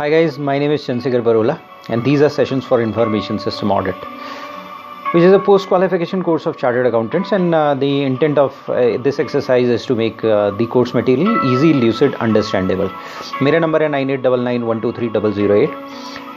Hi guys, my name is Chandrasekhar Barola and these are sessions for Information System Audit, which is a post-qualification course of Chartered Accountants, and the intent of this exercise is to make the course material easy, lucid, understandable. मेरा number है 9899123008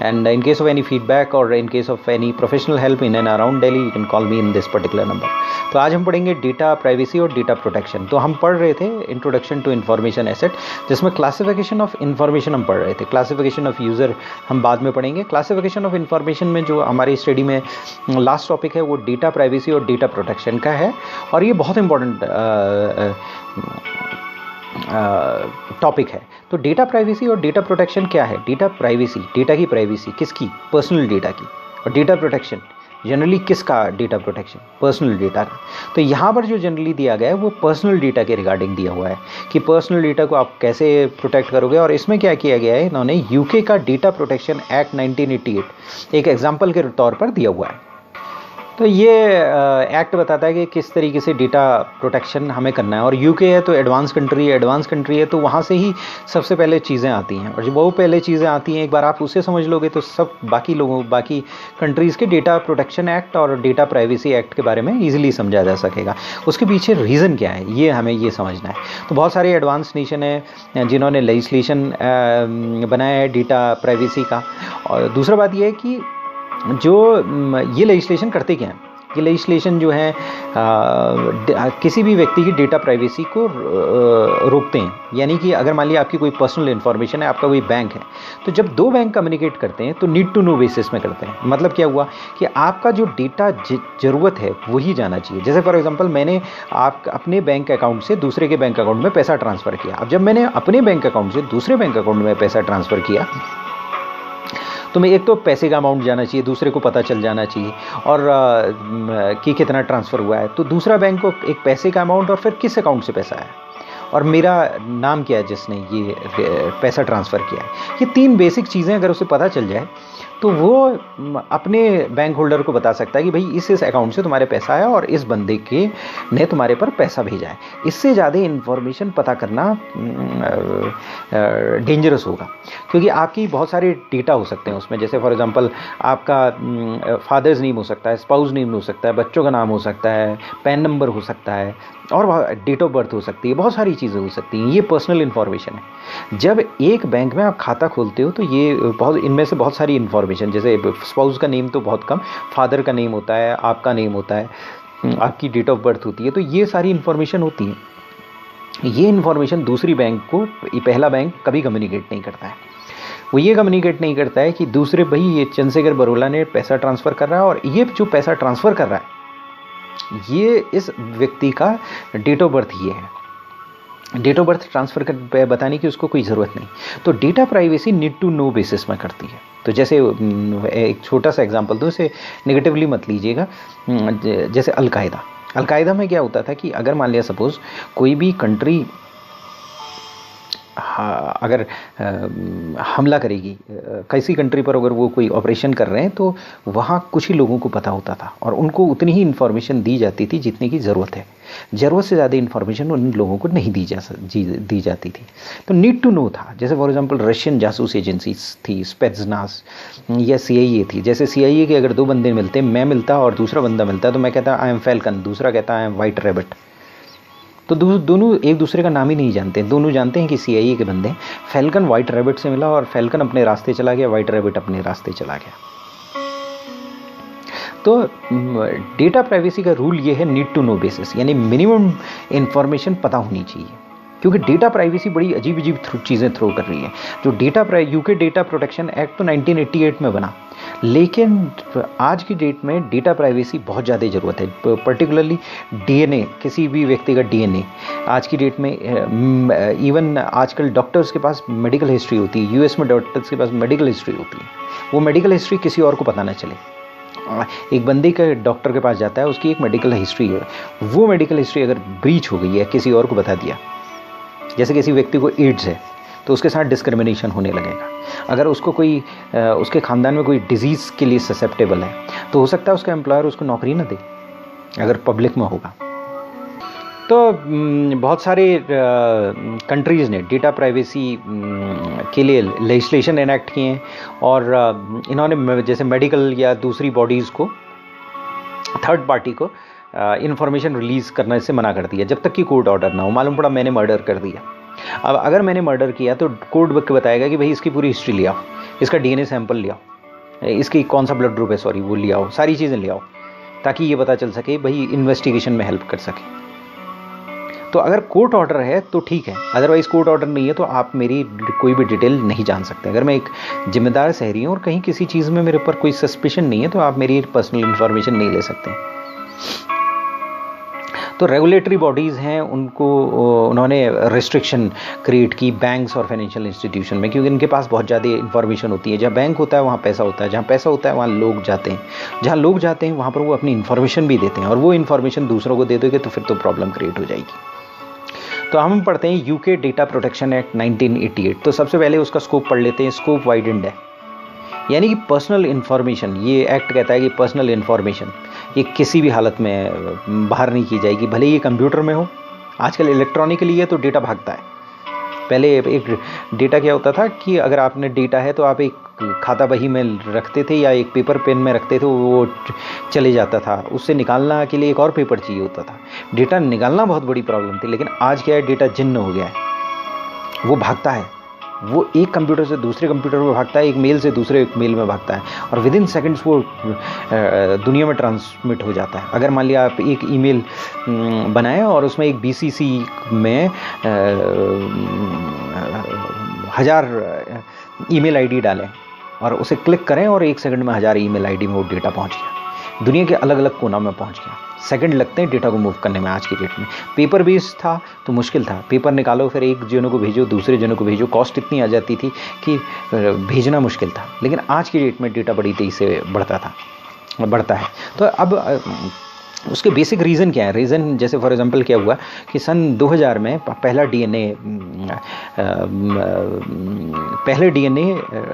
and in case of any feedback or in case of any professional help in and around Delhi, you can call me in this particular number. तो आज हम पढ़ेंगे data privacy और data protection. तो हम पढ़ रहे थे इंट्रोडक्शन टू इन्फॉर्मेशन एसेट, जिसमें क्लासिफिकेशन ऑफ इन्फॉर्मेशन हम पढ़ रहे थे. क्लासिफिकेशन ऑफ यूज़र हम बाद में पढ़ेंगे. क्लासिफिकेशन ऑफ इन्फॉर्मेशन में जो हमारी स्टडी में लास्ट टॉपिक है वो डेटा प्राइवेसी और डेटा प्रोटेक्शन का है, और ये बहुत इंपॉर्टेंट टॉपिक है. तो डेटा प्राइवेसी और डेटा प्रोटेक्शन क्या है? डेटा प्राइवेसी, डेटा की प्राइवेसी किसकी? पर्सनल डेटा की. और डेटा प्रोटेक्शन जनरली किसका? डेटा प्रोटेक्शन पर्सनल डेटा का. तो यहाँ पर जो जनरली दिया गया है वो पर्सनल डेटा के रिगार्डिंग दिया हुआ है कि पर्सनल डेटा को आप कैसे प्रोटेक्ट करोगे. और इसमें क्या किया गया है, इन्होंने यूके का डेटा प्रोटेक्शन एक्ट 1988 एक एग्जाम्पल के तौर पर दिया हुआ है. तो ये एक्ट बताता है कि किस तरीके से डेटा प्रोटेक्शन हमें करना है. और यूके है तो एडवांस कंट्री है, तो वहाँ से ही सबसे पहले चीज़ें आती हैं. और जब वो पहले चीज़ें आती हैं, एक बार आप उसे समझ लोगे तो सब बाकी कंट्रीज़ के डेटा प्रोटेक्शन एक्ट और डेटा प्राइवेसी एक्ट के बारे में ईजिली समझा जा सकेगा. उसके पीछे रीज़न क्या है ये हमें ये समझना है. तो बहुत सारे एडवांस नेशन है जिन्होंने लेजिस्लेशन बनाया है डेटा प्राइवेसी का. और दूसरा बात ये है कि जो ये लेजिस्लेशन करते क्या हैं, ये लेजिस्लेशन जो है किसी भी व्यक्ति की डेटा प्राइवेसी को रोकते हैं. यानी कि अगर मान लिया आपकी कोई पर्सनल इन्फॉर्मेशन है, आपका कोई बैंक है, तो जब दो बैंक कम्युनिकेट करते हैं तो नीड टू नो बेसिस में करते हैं. मतलब क्या हुआ कि आपका जो डेटा ज़रूरत है वही जाना चाहिए. जैसे फॉर एग्जांपल मैंने अपने बैंक अकाउंट से दूसरे के बैंक अकाउंट में पैसा ट्रांसफ़र किया. अब जब मैंने अपने बैंक अकाउंट से दूसरे बैंक अकाउंट में पैसा ट्रांसफ़र किया तो मैं एक तो पैसे का अमाउंट जाना चाहिए, दूसरे को पता चल जाना चाहिए और कि कितना ट्रांसफ़र हुआ है. तो दूसरा बैंक को एक पैसे का अमाउंट और फिर किस अकाउंट से पैसा आया और मेरा नाम क्या है जिसने ये पैसा ट्रांसफ़र किया है. ये तीन बेसिक चीज़ें अगर उसे पता चल जाए तो वो अपने बैंक होल्डर को बता सकता है कि भाई इस अकाउंट से तुम्हारे पैसा आया और इस बंदे के ने तुम्हारे पर पैसा भेजा है. इससे ज़्यादा इन्फॉर्मेशन पता करना डेंजरस होगा, क्योंकि आपकी बहुत सारे डेटा हो सकते हैं उसमें. जैसे फॉर एग्जांपल आपका फादर्स नेम हो सकता है, स्पाउस नेम हो सकता है, बच्चों का नाम हो सकता है, पैन नंबर हो सकता है और डेट ऑफ बर्थ हो सकती है, बहुत सारी चीज़ें हो सकती हैं. ये पर्सनल इन्फॉर्मेशन है. जब एक बैंक में आप खाता खोलते हो तो ये इनमें से बहुत सारी इन्फॉर्मेशन, जैसे स्पाउस का नेम तो बहुत कम, फादर का नेम होता है, आपका नेम होता है, आपकी डेट ऑफ बर्थ होती है, तो ये सारी इन्फॉर्मेशन होती है. ये इन्फॉर्मेशन दूसरी बैंक को पहला बैंक कभी कम्युनिकेट नहीं करता है. वो ये कम्युनिकेट नहीं करता है कि दूसरे भाई ये चंद्रशेखर बरोला ने पैसा ट्रांसफ़र कर रहा है और ये जो पैसा ट्रांसफ़र कर रहा है ये इस व्यक्ति का डेट ऑफ बर्थ ये है. डेट ऑफ बर्थ ट्रांसफ़र कर बताने की उसको कोई ज़रूरत नहीं. तो data privacy need to know basis में करती है. तो जैसे एक छोटा सा एग्जांपल दूँ, इसे नेगेटिवली मत लीजिएगा. जैसे अलकायदा में क्या होता था कि अगर मान लिया सपोज़ कोई भी कंट्री अगर हमला करेगी किसी कंट्री पर, अगर वो कोई ऑपरेशन कर रहे हैं तो वहाँ कुछ ही लोगों को पता होता था और उनको उतनी ही इन्फॉर्मेशन दी जाती थी जितने की ज़रूरत है. ज़रूरत से ज़्यादा इन्फॉर्मेशन उन लोगों को नहीं दी जाती थी. तो नीड टू नो था. जैसे फॉर एग्जांपल रशियन जासूस एजेंसी थी स्पेट्ज़नाज़ या CIA थी. जैसे CIA के अगर दो बंदे मिलते, मैं मिलता और दूसरा बंदा मिलता, तो मैं कहता आई एम फैल्कन, दूसरा कहता आई एम वाइट रैबिट. तो दोनों एक दूसरे का नाम ही नहीं जानते. दोनों जानते हैं कि CIA के बंदे. फैल्कन वाइट रैबिट से मिला और फैल्कन अपने रास्ते चला गया, वाइट रैबिट अपने रास्ते चला गया. तो डेटा प्राइवेसी का रूल ये है नीड टू नो बेसिस, यानी मिनिमम इन्फॉर्मेशन पता होनी चाहिए. क्योंकि डेटा प्राइवेसी बड़ी अजीब चीज़ें थ्रो कर रही है. जो यूके डेटा प्रोटेक्शन एक्ट तो 1988 में बना, लेकिन आज की डेट में डेटा प्राइवेसी बहुत ज़्यादा ज़रूरत है. पर्टिकुलरली DNA, किसी भी व्यक्ति का DNA आज की डेट में इवन आजकल डॉक्टर्स के पास मेडिकल हिस्ट्री होती है. US में डॉक्टर्स के पास मेडिकल हिस्ट्री होती है. वो मेडिकल हिस्ट्री किसी और को पता ना चले. एक बंदे का डॉक्टर के पास जाता है, उसकी एक मेडिकल हिस्ट्री है, वो मेडिकल हिस्ट्री अगर ब्रीच हो गई है, किसी और को बता दिया, जैसे किसी व्यक्ति को एड्स है तो उसके साथ डिस्क्रिमिनेशन होने लगेगा. अगर उसको कोई उसके ख़ानदान में कोई डिजीज़ के लिए ससेप्टेबल है तो हो सकता है उसका एम्प्लॉयर उसको नौकरी ना दे अगर पब्लिक में होगा. तो बहुत सारे कंट्रीज़ ने डेटा प्राइवेसी के लिए लेजिस्लेशन एनैक्ट किए हैं, और इन्होंने जैसे मेडिकल या दूसरी बॉडीज़ को, थर्ड पार्टी को इन्फॉर्मेशन रिलीज़ करने से मना कर दिया जब तक कि कोर्ट ऑर्डर ना हो। मालूम पड़ा मैंने मर्डर कर दिया, अब अगर मैंने मर्डर किया तो कोर्ट बताएगा कि भाई इसकी पूरी हिस्ट्री ले आओ, इसका डीएनए सैंपल ले आओ, इसकी कौन सा ब्लड ग्रुप है, सॉरी वो ले आओ, सारी चीज़ें ले आओ, ताकि ये पता चल सके, भाई इन्वेस्टिगेशन में हेल्प कर सके। तो अगर कोर्ट ऑर्डर है तो ठीक है, अदरवाइज कोर्ट ऑर्डर नहीं है तो आप मेरी कोई भी डिटेल नहीं जान सकते। अगर मैं एक जिम्मेदार शहरी हूँ और कहीं किसी चीज़ में मेरे ऊपर कोई सस्पिशन नहीं है तो आप मेरी पर्सनल इन्फॉर्मेशन नहीं ले सकते। तो रेगुलेटरी बॉडीज़ हैं, उन्होंने रिस्ट्रिक्शन क्रिएट की बैंक्स और फाइनेंशियल इंस्टीट्यूशन में, क्योंकि इनके पास बहुत ज़्यादा इन्फॉर्मेशन होती है। जहाँ बैंक होता है वहाँ पैसा होता है, जहाँ पैसा होता है वहाँ लोग जाते हैं, जहाँ लोग जाते हैं वहाँ पर वो अपनी इन्फॉर्मेशन भी देते हैं, और वो इन्फॉर्मेशन दूसरों को दे दोगे तो फिर तो प्रॉब्लम क्रिएट हो जाएगी। तो हम पढ़ते हैं यूके डेटा प्रोटेक्शन एक्ट 1988। तो सबसे पहले उसका स्कोप पढ़ लेते हैं। स्कोप वाइडेंड है, यानी कि पर्सनल इन्फॉर्मेशन, ये एक्ट कहता है कि पर्सनल इन्फॉर्मेशन ये किसी भी हालत में बाहर नहीं की जाएगी, भले ये कंप्यूटर में हो। आजकल इलेक्ट्रॉनिकली है तो डेटा भागता है। पहले एक डेटा क्या होता था कि अगर आपने डेटा है तो आप एक खाता बही में रखते थे या एक पेपर पेन में रखते थे, वो चले जाता था। उससे निकालना के लिए एक और पेपर चाहिए होता था। डेटा निकालना बहुत बड़ी प्रॉब्लम थी, लेकिन आज क्या है, डेटा जिन्न हो गया है, वो भागता है, वो एक कंप्यूटर से दूसरे कंप्यूटर में भागता है, एक मेल से दूसरे मेल में भागता है, और विद इन सेकेंड्स वो दुनिया में ट्रांसमिट हो जाता है। अगर मान लिया आप एक ईमेल बनाएं और उसमें एक बीसीसी में 1000 ईमेल आईडी डालें और उसे क्लिक करें और 1 सेकंड में 1000 ईमेल आईडी में वो डेटा पहुंच गया, दुनिया के अलग अलग कोना में पहुंच गया। सेकंड लगते हैं डेटा को मूव करने में आज की डेट में। पेपर बेस्ड था तो मुश्किल था, पेपर निकालो फिर एक जने को भेजो दूसरे जने को भेजो, कॉस्ट इतनी आ जाती थी कि भेजना मुश्किल था। लेकिन आज की डेट में डेटा बड़ी तेज़ी से बढ़ता है। तो अब उसके बेसिक रीज़न क्या है? रीज़न जैसे फॉर एग्जांपल क्या हुआ कि सन 2000 में पहले डीएनए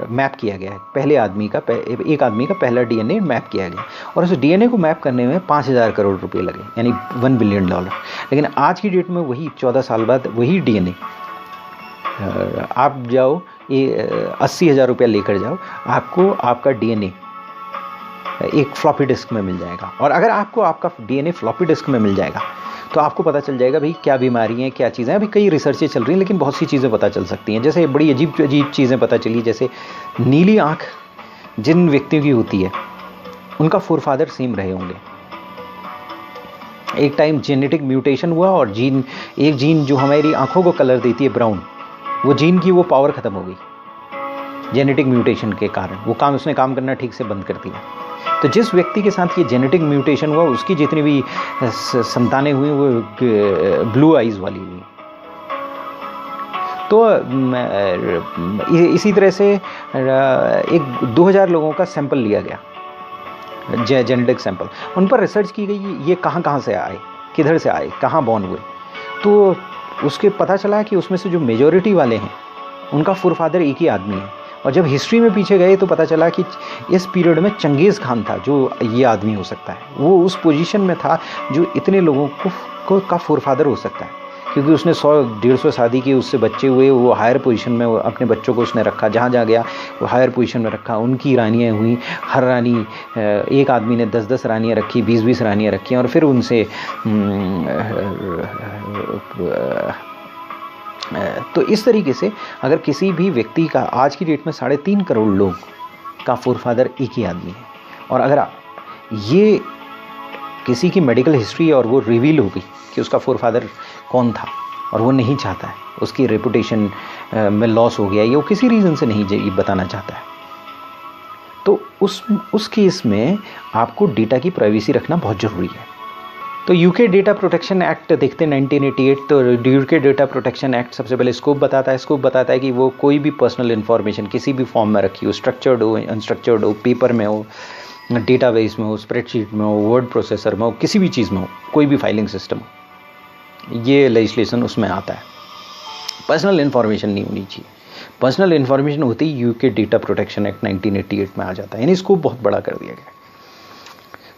मैप किया गया है। एक आदमी का पहला डीएनए मैप किया गया, और उस डीएनए को मैप करने में 5000 करोड़ रुपए लगे, यानी $1 बिलियन। लेकिन आज की डेट में वही 14 साल बाद वही डीएनए आप जाओ, ये 80,000 रुपया लेकर जाओ, आपको आपका डीएनए एक फ्लॉपी डिस्क में मिल जाएगा। और अगर आपको आपका डीएनए फ्लॉपी डिस्क में मिल जाएगा तो आपको पता चल जाएगा भाई क्या बीमारी हैं, क्या चीज़ें। अभी कई रिसर्चें चल रही हैं, लेकिन बहुत सी चीज़ें पता चल सकती हैं। जैसे बड़ी अजीब चीज़ें पता चली, जैसे नीली आँख जिन व्यक्तियों की होती है उनका फोरफादर सेम रहे होंगे। एक टाइम जेनेटिक म्यूटेशन हुआ और एक जीन जो हमारी आँखों को कलर देती है ब्राउन, वो जीन की वो पावर ख़त्म हो गई जेनेटिक म्यूटेशन के कारण। उसने काम करना ठीक से बंद कर दिया। तो जिस व्यक्ति के साथ ये जेनेटिक म्यूटेशन हुआ उसकी जितनी भी संतानें हुई वो ब्लू आइज वाली हुई। तो इसी तरह से एक 2000 लोगों का सैंपल लिया गया, जेनेटिक सैंपल, उन पर रिसर्च की गई ये कहाँ से आए, किधर से आए, कहाँ बॉर्न हुए। तो उसके पता चला कि उसमें से जो मेजॉरिटी वाले हैं उनका फोरफादर एक ही आदमी है। और जब हिस्ट्री में पीछे गए तो पता चला कि इस पीरियड में चंगेज़ खान था जो ये आदमी हो सकता है, वो उस पोजीशन में था जो इतने लोगों का फोरफादर हो सकता है, क्योंकि उसने 100-150 शादी की, उससे बच्चे हुए, वो हायर पोजीशन में अपने बच्चों को उसने रखा, जहाँ गया वो हायर पोजीशन में रखा। उनकी रानियाँ हुई, हर रानी, एक आदमी ने 10-10 रानियाँ रखी, 20-20 रानियाँ रखी, और फिर उनसे तो इस तरीके से अगर किसी भी व्यक्ति का आज की डेट में 3.5 करोड़ लोग का फोरफादर एक ही आदमी है, और अगर ये किसी की मेडिकल हिस्ट्री और वो रिवील हो गई कि उसका फोरफादर कौन था और वो नहीं चाहता है, उसकी रेपुटेशन में लॉस हो गया, या वो किसी रीज़न से नहीं बताना चाहता है, तो उस केस में आपको डेटा की प्राइवेसी रखना बहुत ज़रूरी है। तो यूके डेटा प्रोटेक्शन एक्ट देखते हैं 1988। तो यूके डेटा प्रोटेक्शन एक्ट सबसे पहले स्कोप बताता है कि वो कोई भी पर्सनल इन्फॉर्मेशन किसी भी फॉर्म में रखी हो, स्ट्रक्चर्ड हो, अनस्ट्रक्चर्ड हो, पेपर में हो, डेटाबेस में हो, स्प्रेडशीट में हो, वर्ड प्रोसेसर में हो, किसी भी चीज़ में हो, कोई भी फाइलिंग सिस्टम हो, ये लेजिस्लेशन उसमें आता है। पर्सनल इन्फॉर्मेशन नहीं होनी चाहिए। पर्सनल इन्फॉर्मेशन होती है यूके डेटा प्रोटेक्शन एक्ट 1988 में आ जाता है, यानी स्कोप बहुत बड़ा कर दिया गया है।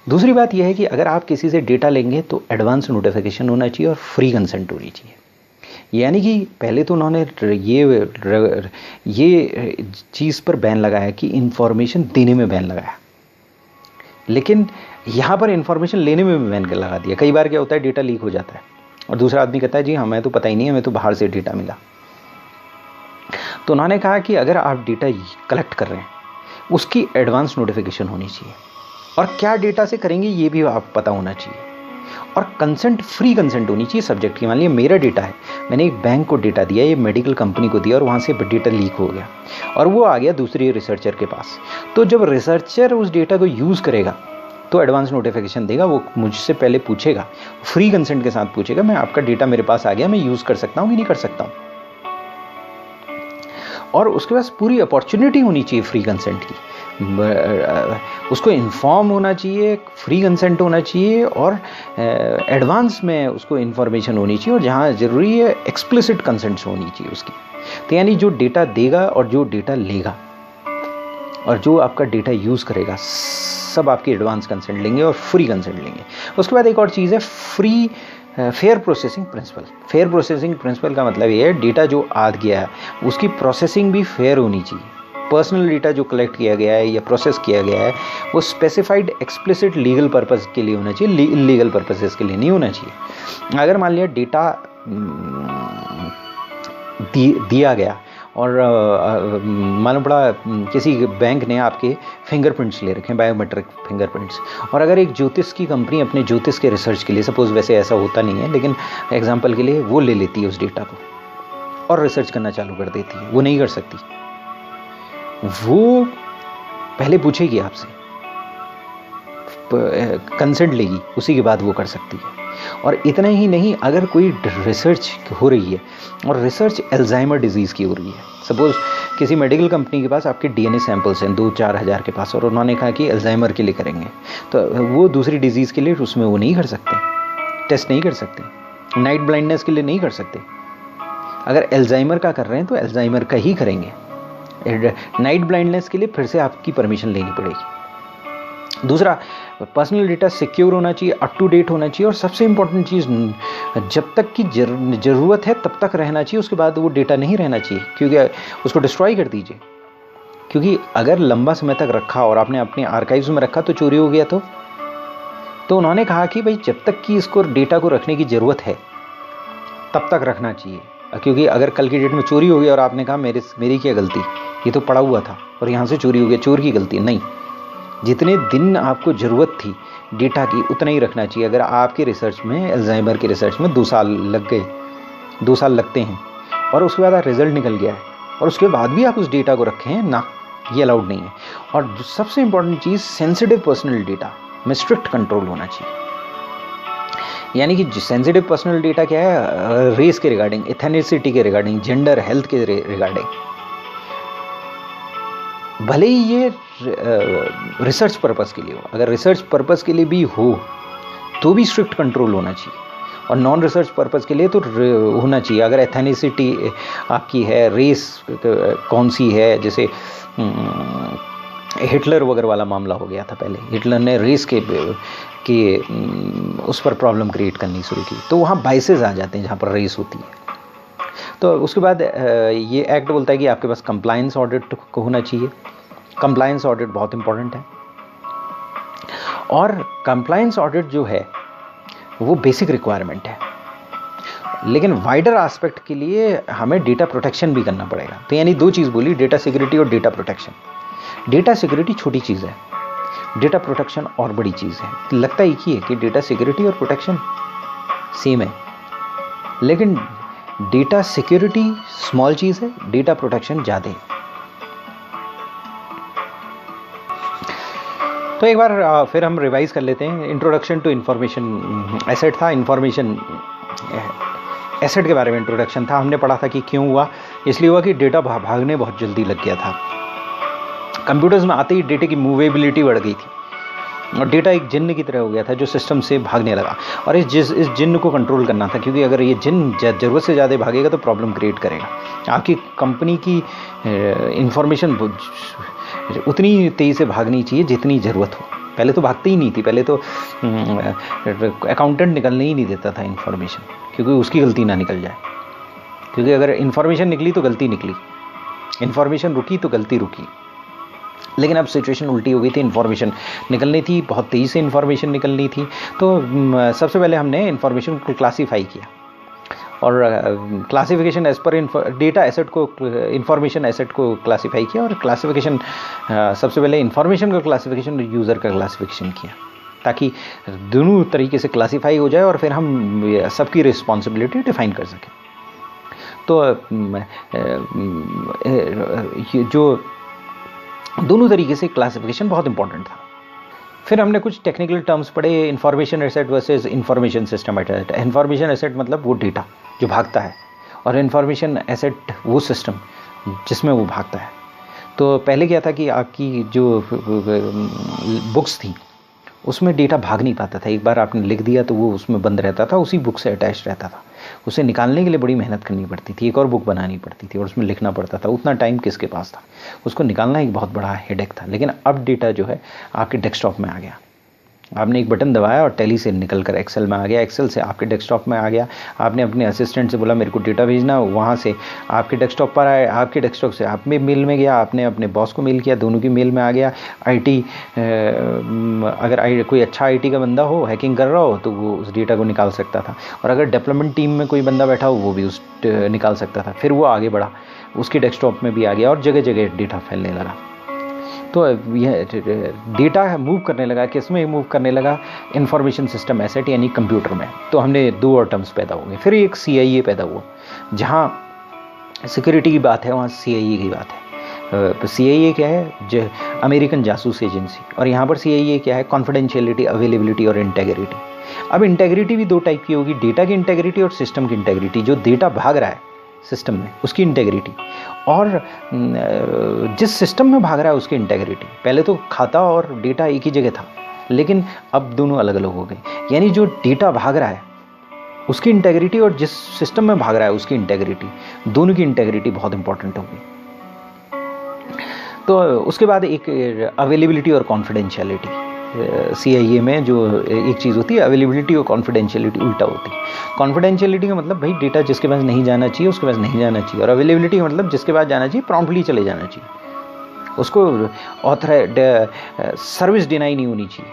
दूसरी बात यह है कि अगर आप किसी से डेटा लेंगे तो एडवांस नोटिफिकेशन होना चाहिए और फ्री कंसेंट होनी चाहिए। यानी कि पहले तो उन्होंने ये चीज़ पर बैन लगाया कि इंफॉर्मेशन देने में बैन लगाया, लेकिन यहाँ पर इंफॉर्मेशन लेने में भी बैन लगा दिया। कई बार क्या होता है, डेटा लीक हो जाता है और दूसरा आदमी कहता है जी हमें तो पता ही नहीं है, हमें तो बाहर से डेटा मिला। तो उन्होंने कहा कि अगर आप डेटा कलेक्ट कर रहे हैं उसकी एडवांस नोटिफिकेशन होनी चाहिए, और क्या डेटा से करेंगे ये भी आप पता होना चाहिए, और कंसेंट फ्री कंसेंट होनी चाहिए सब्जेक्ट की। मान लिया मेरा डेटा है, मैंने एक बैंक को डेटा दिया, ये मेडिकल कंपनी को दिया और वहाँ से डेटा लीक हो गया और वो आ गया दूसरी रिसर्चर के पास। तो जब रिसर्चर उस डेटा को यूज़ करेगा तो एडवांस नोटिफिकेशन देगा, वो मुझसे पहले पूछेगा, फ्री कंसेंट के साथ पूछेगा मैं आपका डेटा मेरे पास आ गया, मैं यूज़ कर सकता हूँ कि नहीं कर सकता हूँ। और उसके पास पूरी अपॉर्चुनिटी होनी चाहिए फ्री कंसेंट की, उसको इन्फॉर्म होना चाहिए, फ्री कंसेंट होना चाहिए और एडवांस में उसको इन्फॉर्मेशन होनी चाहिए, और जहाँ ज़रूरी है एक्सप्लिसिट कंसेंट्स होनी चाहिए उसकी। तो यानी जो डेटा देगा और जो डेटा लेगा और जो आपका डेटा यूज़ करेगा सब आपकी एडवांस कंसेंट लेंगे और फ्री कंसेंट लेंगे। उसके बाद एक और चीज़ है free fair processing principle. Fair processing principle का मतलब ये है डेटा जो आ गया है उसकी प्रोसेसिंग भी फेयर होनी चाहिए। पर्सनल डेटा जो कलेक्ट किया गया है या प्रोसेस किया गया है वो स्पेसिफाइड एक्सप्लिसिट लीगल पर्पस के लिए होना चाहिए, इलीगल पर्पसेस के लिए नहीं होना चाहिए। अगर मान लिया डेटा दिया गया और मालूम पड़ा किसी बैंक ने आपके फिंगरप्रिंट्स ले रखे हैं, बायोमेट्रिक फिंगरप्रिंट्स, और अगर एक ज्योतिष की कंपनी अपने ज्योतिष के रिसर्च के लिए, सपोज वैसे ऐसा होता नहीं है लेकिन एग्जांपल के लिए वो ले लेती है उस डेटा को और रिसर्च करना चालू कर देती है, वो नहीं कर सकती, वो पहले पूछेगी आपसे, कंसेंट लेगी, उसी के बाद वो कर सकती है। और इतना ही नहीं, अगर कोई रिसर्च हो रही है और रिसर्च एल्जाइमर डिजीज़ की हो रही है, सपोज किसी मेडिकल कंपनी के पास आपके डीएनए सैंपल्स हैं 2-4 हज़ार के पास और उन्होंने कहा कि एल्जाइमर के लिए करेंगे, तो वो दूसरी डिजीज़ के लिए उसमें वो नहीं कर सकते, टेस्ट नहीं कर सकते, नाइट ब्लाइंडनेस के लिए नहीं कर सकते। अगर एल्जाइमर का कर रहे हैं तो एल्जाइमर का ही करेंगे, नाइट ब्लाइंडनेस के लिए फिर से आपकी परमिशन लेनी पड़ेगी। दूसरा, पर्सनल डेटा सिक्योर होना चाहिए, अप टू डेट होना चाहिए, और सबसे इंपॉर्टेंट चीज़ जब तक की ज़रूरत है तब तक रहना चाहिए, उसके बाद वो डेटा नहीं रहना चाहिए, क्योंकि उसको डिस्ट्रॉय कर दीजिए। क्योंकि अगर लंबा समय तक रखा और आपने अपने आर्काइव्स में रखा तो चोरी हो गया तो उन्होंने कहा कि भाई जब तक कि इसको डेटा को रखने की ज़रूरत है तब तक रखना चाहिए, क्योंकि अगर कल की डेट में चोरी हो गई और आपने कहा मेरी क्या गलती, ये तो पड़ा हुआ था और यहाँ से चोरी हो गया, चोर की गलती नहीं। जितने दिन आपको ज़रूरत थी डेटा की उतना ही रखना चाहिए। अगर आपके रिसर्च में, अल्जाइमर की रिसर्च में 2 साल लग गए, 2 साल लगते हैं और उसके बाद रिजल्ट निकल गया है और उसके बाद भी आप उस डेटा को रखें ना, ये अलाउड नहीं है। और सबसे इंपॉर्टेंट चीज़, सेंसिटिव पर्सनल डेटा में स्ट्रिक्ट कंट्रोल होना चाहिए। यानी कि सेंसिटिव पर्सनल डेटा क्या है, रेस के रिगार्डिंग, एथेनिसिटी के रिगार्डिंग, जेंडर, हेल्थ के रिगार्डिंग, भले ही ये रिसर्च पर्पस के लिए हो, अगर रिसर्च पर्पस के लिए भी हो तो भी स्ट्रिक्ट कंट्रोल होना चाहिए, और नॉन रिसर्च पर्पस के लिए तो होना चाहिए। अगर एथेनिसिटी आपकी है, रेस कौन सी है, जैसे हिटलर वगैरह वाला मामला हो गया था, पहले हिटलर ने रेस के उस पर प्रॉब्लम क्रिएट करनी शुरू की, तो वहाँ बाइसेस आ जाते हैं जहाँ पर रेस होती है। तो उसके बाद ये एक्ट बोलता है कि आपके पास कंप्लायंस ऑडिट होना चाहिए। कंप्लायंस ऑडिट बहुत इंपॉर्टेंट है, और कंप्लायंस ऑडिट जो है वो बेसिक रिक्वायरमेंट है, लेकिन वाइडर एस्पेक्ट के लिए हमें डेटा प्रोटेक्शन भी करना पड़ेगा। तो यानी 2 चीज़ बोली, डेटा सिक्योरिटी और डेटा प्रोटेक्शन। डेटा सिक्योरिटी छोटी चीज़ है, डेटा प्रोटेक्शन और बड़ी चीज़ है। लगता एक ही है कि डेटा सिक्योरिटी और प्रोटेक्शन सेम है, लेकिन डेटा सिक्योरिटी स्मॉल चीज़ है, डेटा प्रोटेक्शन ज़्यादा है। तो एक बार फिर हम रिवाइज कर लेते हैं। इंट्रोडक्शन टू इंफॉर्मेशन एसेट था, इंफॉर्मेशन एसेट के बारे में इंट्रोडक्शन था। हमने पढ़ा था कि क्यों हुआ, इसलिए हुआ कि डेटा भागने बहुत जल्दी लग गया था। कंप्यूटर्स में आते ही डेटा की मूवेबिलिटी बढ़ गई थी और डेटा एक जिन्न की तरह हो गया था जो सिस्टम से भागने लगा, और इस जिन्न को कंट्रोल करना था, क्योंकि अगर ये जिन्न ज़रूरत से ज़्यादा भागेगा तो प्रॉब्लम क्रिएट करेगा। आपकी कंपनी की इंफॉर्मेशन उतनी तेज़ी से भागनी चाहिए जितनी ज़रूरत हो। पहले तो भागती ही नहीं थी, पहले तो अकाउंटेंट निकलने ही नहीं देता था इन्फॉर्मेशन, क्योंकि उसकी गलती ना निकल जाए, क्योंकि अगर इन्फॉर्मेशन निकली तो गलती निकली, इन्फॉर्मेशन रुकी तो गलती रुकी। लेकिन अब सिचुएशन उल्टी हो गई थी, इन्फॉर्मेशन निकलनी थी, बहुत तेज़ी से इन्फॉर्मेशन निकलनी थी। तो सबसे पहले हमने इन्फॉर्मेशन को क्लासीफाई किया, और classification as per data asset को, इन्फॉर्मेशन एसेट को क्लासीफाई किया, और क्लासिफिकेशन सबसे पहले इन्फॉर्मेशन का क्लासिफिकेशन, यूज़र का क्लासिफिकेशन किया, ताकि दोनों तरीके से क्लासीफाई हो जाए और फिर हम सबकी रिस्पॉन्सिबिलिटी डिफाइन कर सकें। तो जो दोनों तरीके से क्लासिफिकेशन बहुत इंपॉर्टेंट था। फिर हमने कुछ टेक्निकल टर्म्स पढ़े, information asset versus information system asset. Information asset मतलब वो डेटा जो भागता है, और इन्फॉर्मेशन एसेट वो सिस्टम जिसमें वो भागता है। तो पहले क्या था कि आपकी जो बुक्स थी उसमें डेटा भाग नहीं पाता था, एक बार आपने लिख दिया तो वो उसमें बंद रहता था, उसी बुक से अटैच रहता था। उसे निकालने के लिए बड़ी मेहनत करनी पड़ती थी, एक और बुक बनानी पड़ती थी और उसमें लिखना पड़ता था, उतना टाइम किसके पास था, उसको निकालना एक बहुत बड़ा हेडेक था। लेकिन अब डेटा जो है आपके डेस्कटॉप में आ गया, आपने एक बटन दबाया और टैली से निकल कर एक्सेल में आ गया, एक्सेल से आपके डेस्कटॉप में आ गया। आपने अपने असिस्टेंट से बोला मेरे को डेटा भेजना, वहाँ से आपके डेस्कटॉप पर आए, आपके डेस्कटॉप से आप में मेल में गया, आपने अपने बॉस को मेल किया, दोनों की मेल में आ गया। आईटी अगर कोई अच्छा आईटी का बंदा हो, हैकिंग कर रहा हो, तो वो उस डेटा को निकाल सकता था, और अगर डेवलपमेंट टीम में कोई बंदा बैठा हो वो भी उस निकाल सकता था। फिर वो आगे बढ़ा, उसके डेस्कटॉप में भी आ गया और जगह जगह डेटा फैलने लगा। तो यह डेटा मूव करने लगा, किस में मूव करने लगा, इंफॉर्मेशन सिस्टम एसेट यानी कंप्यूटर में। तो हमने दो और टर्म्स पैदा हो गए। फिर एक CIA पैदा हुआ, जहाँ सिक्योरिटी की बात है वहाँ CIA की बात है। CIA क्या है, जो अमेरिकन जासूस एजेंसी, और यहाँ पर CIA क्या है, कॉन्फिडेंशियलिटी, अवेलेबिलिटी और इंटेग्रिटी। अब इंटेग्रिटी भी दो टाइप की होगी, डेटा की इंटेग्रिटी और सिस्टम की इंटेग्रिटी। जो डेटा भाग रहा है सिस्टम में उसकी इंटेग्रिटी, और जिस सिस्टम में भाग रहा है उसकी इंटेग्रिटी। पहले तो खाता और डेटा एक ही जगह था, लेकिन अब दोनों अलग अलग हो गए। यानी जो डेटा भाग रहा है उसकी इंटेग्रिटी और जिस सिस्टम में भाग रहा है उसकी इंटेग्रिटी, दोनों की इंटेग्रिटी बहुत इंपॉर्टेंट होगी। तो उसके बाद एक अवेलेबिलिटी और कॉन्फिडेंशियलिटी। CIA में जो एक चीज़ होती है अवेलेबिलिटी और कॉन्फिडेंशियलिटी उल्टा होती है। कॉन्फिडेंशियलिटी का मतलब भाई डेटा जिसके पास नहीं जाना चाहिए उसके पास नहीं जाना चाहिए, और अवेलेबिलिटी का मतलब जिसके पास जाना चाहिए प्रॉम्प्टली चले जाना चाहिए, उसको सर्विस डिनाई नहीं होनी चाहिए।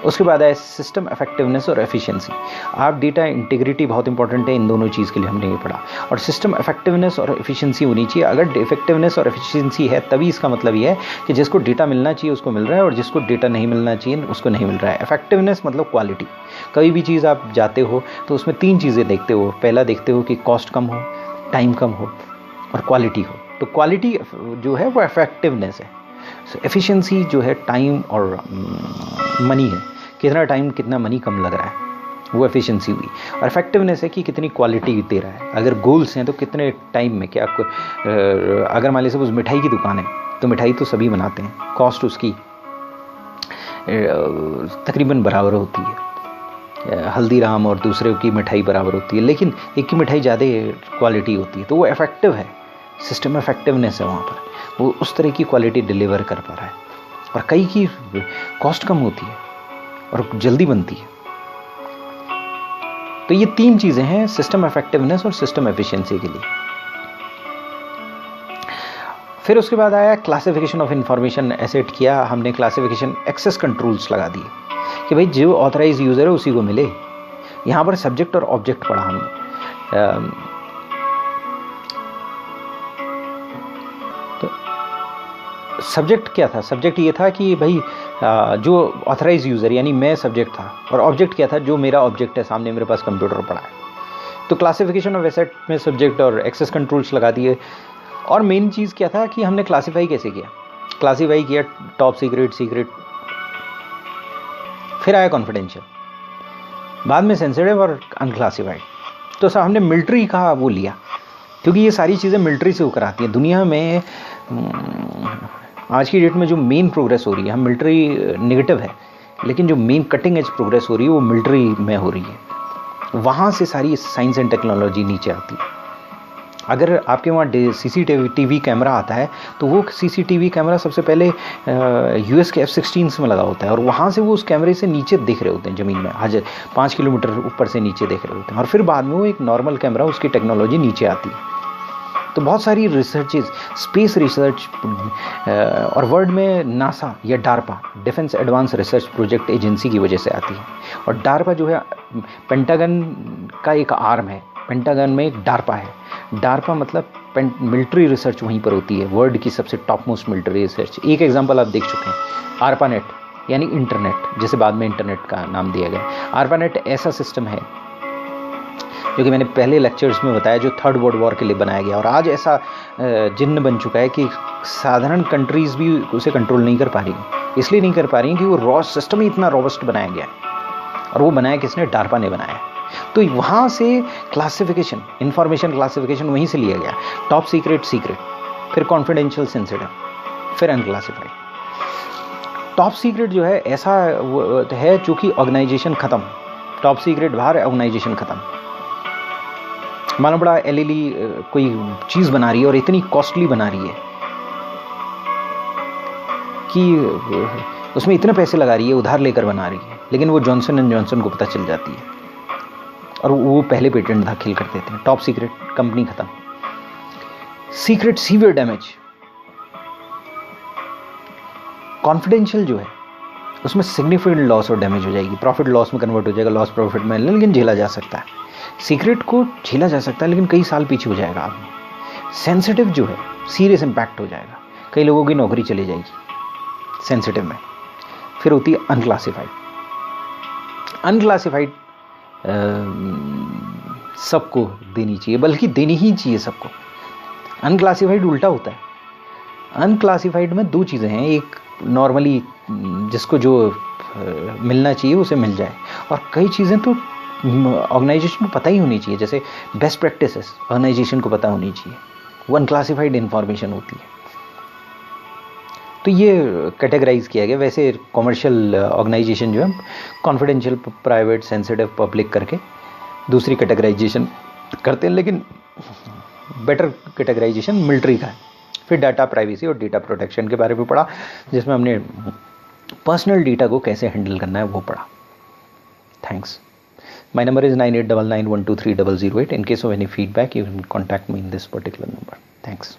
उसके बाद है सिस्टम इफेक्टिवनेस और एफिशिएंसी। आप डेटा इंटीग्रिटी बहुत इंपॉर्टेंट है, इन दोनों चीज़ के लिए हमने ये पढ़ा, और सिस्टम इफेक्टिवनेस और एफिशिएंसी होनी चाहिए। अगर इफेक्टिवनेस और एफिशिएंसी है तभी इसका मतलब ये है कि जिसको डेटा मिलना चाहिए उसको मिल रहा है, और जिसको डेटा नहीं मिलना चाहिए उसको नहीं मिल रहा है। इफेक्टिवनेस मतलब क्वालिटी। कभी भी चीज़ आप जाते हो तो उसमें तीन चीज़ें देखते हो। पहला देखते हो कि कॉस्ट कम हो, टाइम कम हो और क्वालिटी हो। तो क्वालिटी जो है वो इफेक्टिवनेस है। एफिशिएंसी जो है टाइम और मनी है, कितना टाइम कितना मनी कम लग रहा है, वो एफिशिएंसी हुई। और इफेक्टिवनेस है कि कितनी क्वालिटी दे रहा है। अगर गोल्स हैं तो कितने टाइम में, क्या आपको अगर मान लीजिए सपोज मिठाई की दुकान है तो मिठाई तो सभी बनाते हैं, कॉस्ट उसकी तकरीबन बराबर होती है, हल्दीराम और दूसरे की मिठाई बराबर होती है, लेकिन एक की मिठाई ज़्यादा क्वालिटी होती है, तो वो इफेक्टिव है। सिस्टम इफेक्टिवनेस है वहाँ पर, वो उस तरह की क्वालिटी डिलीवर कर पा रहा है। और कई की कॉस्ट कम होती है और जल्दी बनती है। तो ये तीन चीजें हैं सिस्टम इफेक्टिवनेस और सिस्टम एफिशिएंसी के लिए। फिर उसके बाद आया क्लासिफिकेशन ऑफ इंफॉर्मेशन एसेट किया हमने। क्लासिफिकेशन एक्सेस कंट्रोल्स लगा दिए कि भाई जो ऑथराइज यूजर है उसी को मिले। यहां पर सब्जेक्ट और ऑब्जेक्ट पढ़ा हमने। सब्जेक्ट क्या था? सब्जेक्ट ये था कि भाई जो ऑथराइज यूज़र यानी मैं सब्जेक्ट था, और ऑब्जेक्ट क्या था? जो मेरा ऑब्जेक्ट है, सामने मेरे पास कंप्यूटर पड़ा है। तो क्लासिफिकेशन ऑफ एसेट में सब्जेक्ट और एक्सेस कंट्रोल्स लगा दिए। और मेन चीज़ क्या था कि हमने क्लासीफाई कैसे किया? क्लासीफाई किया टॉप सीक्रेट, सीक्रेट, फिर आया कॉन्फिडेंशियल, बाद में सेंसिटिव और अनक्लासिफाइड। तो सर हमने मिलिट्री का वो लिया, क्योंकि ये सारी चीज़ें मिलिट्री से होकर आती हैं। दुनिया में आज की डेट में जो मेन प्रोग्रेस हो रही है, हम मिलिट्री नेगेटिव है, लेकिन जो मेन कटिंग एज प्रोग्रेस हो रही है वो मिलिट्री में हो रही है। वहाँ से सारी साइंस एंड टेक्नोलॉजी नीचे आती है। अगर आपके वहाँ CCTV कैमरा आता है तो वो CCTV कैमरा सबसे पहले US के F-16 में लगा होता है, और वहाँ से वो उस कैमरे से नीचे देख रहे होते हैं ज़मीन में, 5 किलोमीटर ऊपर से नीचे देख रहे होते हैं, और फिर बाद में वो एक नॉर्मल कैमरा, उसकी टेक्नोलॉजी नीचे आती है। तो बहुत सारी रिसर्चेज, स्पेस रिसर्च, और वर्ल्ड में नासा या DARPA, defence advance research project agency की वजह से आती है। और डार्पा जो है पेंटागन का एक आर्म है, पेंटागन में एक डार्पा है। डार्पा मतलब मिलिट्री रिसर्च वहीं पर होती है, वर्ल्ड की सबसे टॉप मोस्ट मिलिट्री रिसर्च। एक एग्जांपल आप देख चुके हैं, ARPANET यानी इंटरनेट, जिसे बाद में इंटरनेट का नाम दिया गया। ARPANET ऐसा सिस्टम है जो कि मैंने पहले लेक्चर्स में बताया, जो थर्ड वर्ल्ड वॉर के लिए बनाया गया, और आज ऐसा जिन्न बन चुका है कि साधारण कंट्रीज़ भी उसे कंट्रोल नहीं कर पा रही। इसलिए नहीं कर पा रही कि वो सिस्टम ही इतना रोबस्ट बनाया गया है, और वो बनाया किसने? डार्पा ने बनाया। तो वहाँ से क्लासिफिकेशन, इंफॉर्मेशन क्लासिफिकेशन वहीं से लिया गया, टॉप सीक्रेट, फिर कॉन्फिडेंशियल, सेंसिटिव, फिर अनक्लासिफाइड। टॉप सीक्रेट जो है ऐसा है जो कि ऑर्गेनाइजेशन खत्म, टॉप सीक्रेट बाहर, ऑर्गेनाइजेशन खत्म। मालूम पड़ा LLE कोई चीज़ बना रही है और इतनी कॉस्टली बना रही है कि उसमें इतने पैसे लगा रही है, उधार लेकर बना रही है, लेकिन वो जॉनसन एंड जॉनसन को पता चल जाती है और वो पहले पेटेंट दाखिल कर देते हैं। टॉप सीक्रेट, कंपनी खत्म। Secret, severe damage. कॉन्फिडेंशियल जो है उसमें सिग्निफिकेंट लॉस और डैमेज हो जाएगी, प्रॉफिट लॉस में कन्वर्ट हो जाएगा, लॉस प्रॉफिट में, लेकिन झेला जा सकता है। सीक्रेट को झेला जा सकता है, लेकिन कई साल पीछे हो जाएगा आदमी। सेंसिटिव जो है सीरियस इंपैक्ट हो जाएगा, कई लोगों की नौकरी चली जाएगी सेंसिटिव में। फिर होती है अनक्लासिफाइड। अनक्लासिफाइड सबको देनी चाहिए, बल्कि देनी ही चाहिए सबको। अनक्लासिफाइड उल्टा होता है। अनक्लासिफाइड में दो चीज़ें हैं, एक नॉर्मली जिसको जो मिलना चाहिए उसे मिल जाए, और कई चीज़ें तो ऑर्गेनाइजेशन को पता ही होनी चाहिए, जैसे बेस्ट प्रैक्टिसेस ऑर्गेनाइजेशन को पता होनी चाहिए, वो अनक्लासिफाइड इंफॉर्मेशन होती है। तो ये कैटेगराइज किया गया। वैसे कॉमर्शियल ऑर्गेनाइजेशन जो है कॉन्फिडेंशियल, प्राइवेट, सेंसिटिव, पब्लिक करके दूसरी कैटेगराइजेशन करते हैं, लेकिन बेटर कैटेगराइजेशन मिलिट्री का है। फिर डाटा प्राइवेसी और डेटा प्रोटेक्शन के बारे में पढ़ा, जिसमें हमने पर्सनल डेटा को कैसे हैंडल करना है वो पढ़ा। Thanks. My number is 9899123008. In case of any feedback, you can contact me in this particular number. Thanks.